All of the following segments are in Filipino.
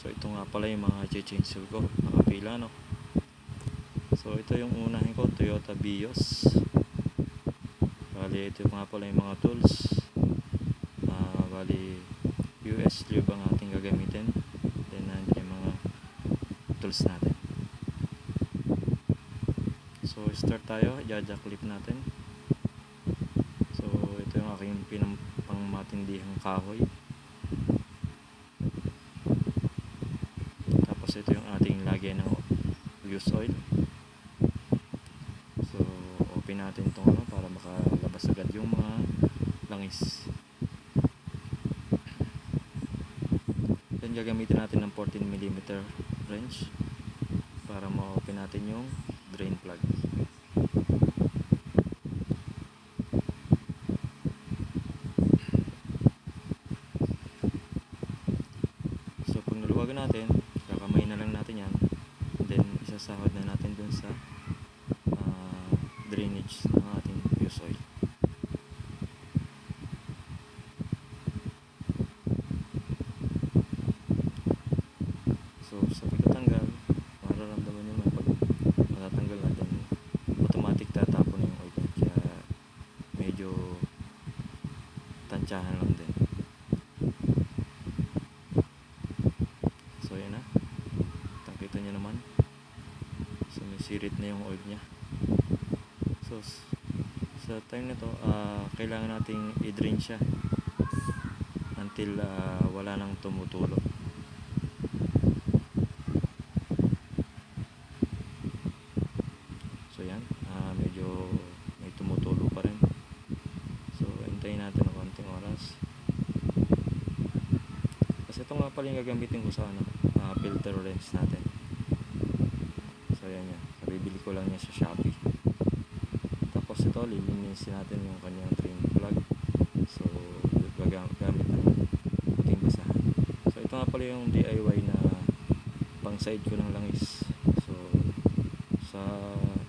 So ito nga pala yung mga chainsaw ko, nakapila no. So ito yung unahin ko, Toyota Vios. Bali ito nga pala yung mga tools. Bali US tube ang ating gagamitin. Then nandiyan yung mga tools natin. So start tayo, i-jack clip natin. So ito yung aking pangmatindihang kahoy. Tapos ito yung ating lagyan ng use oil. So open natin itong para makalabas agad yung mga langis. Then gagamitin natin ng 14mm wrench para ma-open natin yung drain plug. So pag naluwagan natin, kakamay na lang natin yan. Then isasahod na natin dun sa drainage ng ating use oil. So sa pagtatanggal, mararamdaman nyo na pag matatanggal natin, automatic tatapon na yung oil. Kaya medyo tansyahan lang din. So yan na, nakita nyo naman, sumisirit na yung oil nya. So sa time na to, kailangan nating i-drain siya until wala nang tumutulo. So yan, medyo may tumutulo pa rin. So hintayin natin ng konting oras. Kasi ito nga pala yung gagamitin ko sa filter wrench natin. So yan yan, bibili ko lang niya sa Shopee. Tapos ito, lilinisin natin yung kanyang drain plug. So gagamit ng puting basahan. So ito nga pala yung DIY na pang side ko ng langis. So sa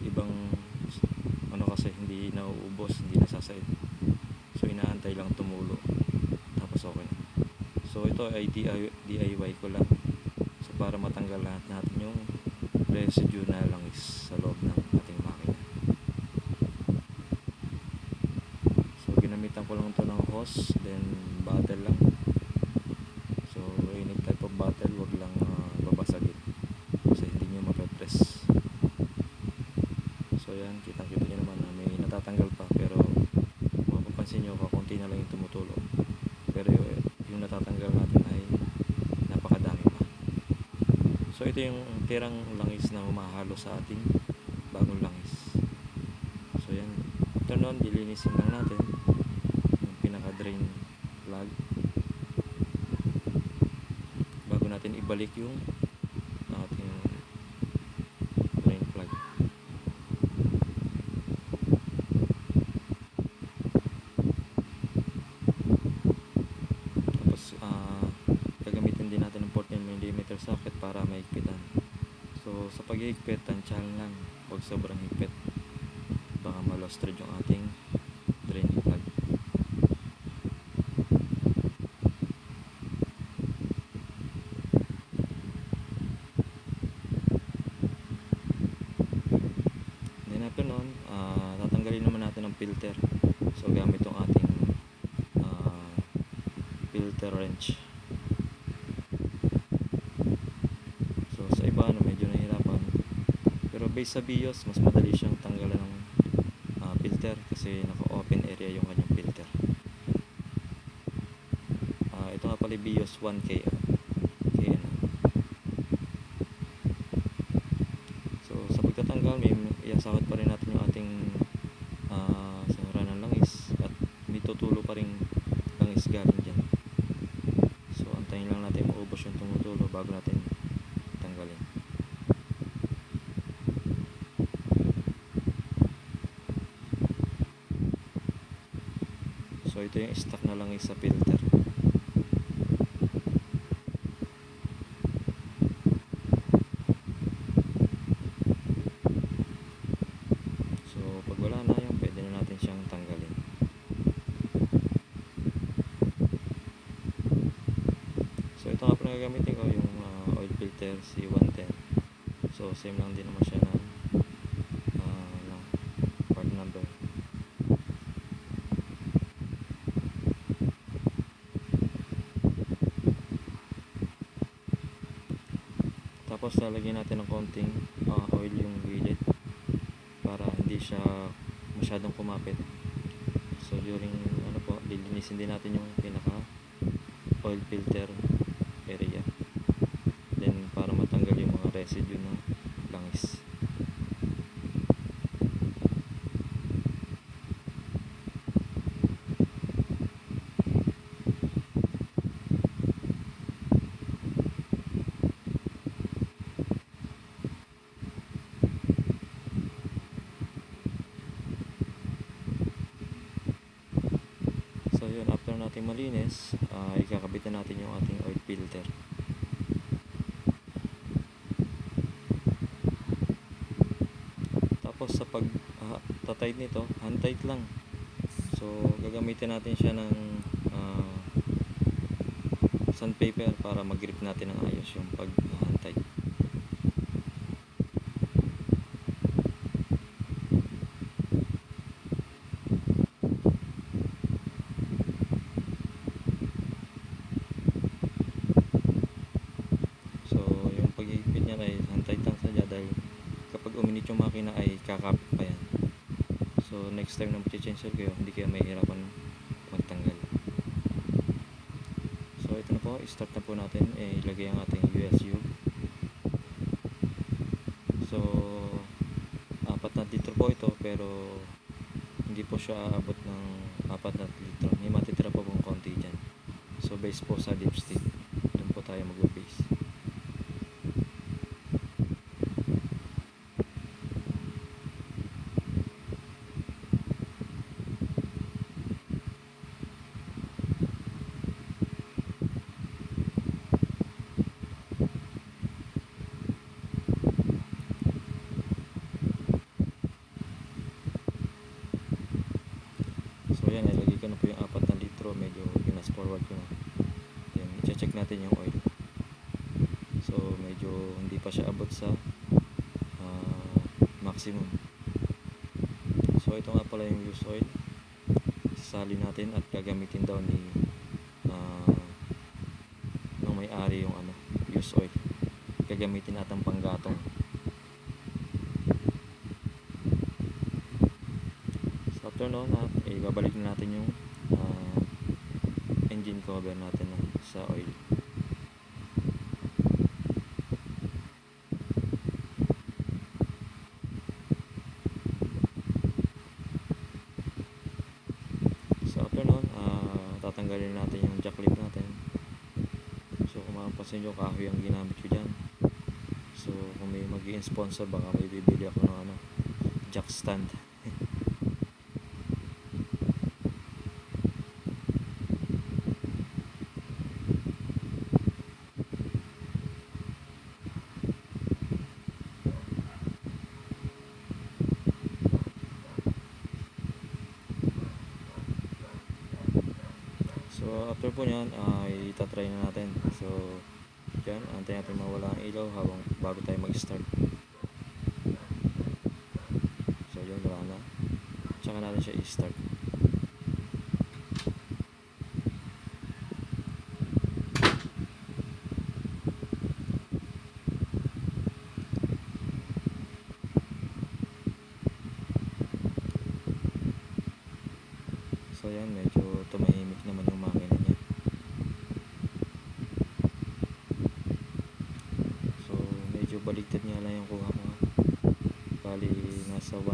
ibang kasi hindi nauubos, hindi nasaside. So inaantay lang tumulo, tapos okay na. So ito ay DIY ko lang. So para matanggal lahat natin yung residue na langis sa loob ng ating makina. So ginamitan ko lang ito ng hose, then bottle lang. So any type of bottle, wag lang babasagin kasi hindi nyo mape-press. So yan, kitang-kita nyo naman na may natatanggal pa, pero mapapansin nyo kakunti na lang yung tumutulo. Pero yung natatanggal natin ay napakadami pa. So ito yung tirang langis na humahalo sa ating bagong langis. So yan, after nun, dilinisin lang natin yung pinaka-drain plug bago natin ibalik yung ating drain plug. Gagamitin din natin ng 14mm socket para maigpitan. So sa pag-iigpit, tansyahan lang, huwag sobrang higpit, baka ma-lost thread yung ating drain plug. Then after nun, tatanggalin naman natin ang filter. So gamit yung ating filter wrench. So sa iba medyo nahihirapan, pero based sa Vios, mas madali siyang tanggalan ng filter kasi naka-open area yung kanyang filter. Ito nga pala Vios 1K. So sa pagtatanggal, may iasakot pa rin natin yung ating sara ng langis at may tutulo pa rin langis galing dyan. So antayin lang natin maubos yung tumutulo bago natin tanggalin. So ito yung stock na langis sa filter. So pag wala na yan, pwede na natin siyang tanggalin. So ito nga po na gagamitin ko, yung filter C110. So same lang din naman siya ng part number. Tapos lalagyan natin ng konting oil yung gilid para hindi siya masyadong kumapit. So during lilinisin din natin yung pinaka oil filter area. Then para matanggal yung mga residue ng langis. So yun, after natin malinis, ikakabit na natin yung ating oil filter. Tapos sa pag tatight nito, hand tight lang. So gagamitin natin siya ng sandpaper para mag-grip natin ng ayos yung pag hand tight. Kapag uminit yung makina ay kakapit pa yan. So next time na mag-change oil kayo, hindi kayo mahihirapan magtanggal. So ito na po, start na po natin. Ilagay ang ating US tube. So 4 na litro po ito, pero hindi po siya aabot ng 4 na litro. May matitira po pong konti dyan. So base po sa dipstick, doon po tayo mag-base. So yan, nilagay ko na po yung 4 na litro, medyo pinas forward ko na. Then i-check natin yung oil. So medyo hindi pa siya abot sa maximum. So ito nga pala yung used oil. Sasali natin at gagamitin daw ni ng may-ari yung used oil. Gagamitin natang panggatong. After noon, ibabalik na natin yung engine cover natin sa oil. So after noon, tatanggalin natin yung jack lip natin. So kung mapapansin nyo, kahoy ang ginamit ko dyan. So kung may mag-i-sponsor, baka may bibili ako ng jack stand. So after po nyan, itatry na natin. So dyan, antayin natin mawala ang ilaw bago tayo mag-start. So yun, wala na. Tsaka natin siya i-start. So yan, medyo tumahimik naman yung makina niya. So medyo baligtad nga lang yung kuha ko. Bali nasa 1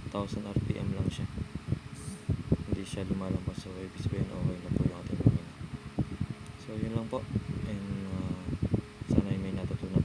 1000 RPM lang siya. Hindi siya lumalampas. So ibig sabihin okay na po yung ating makina. So yun lang po, and sana may natutunan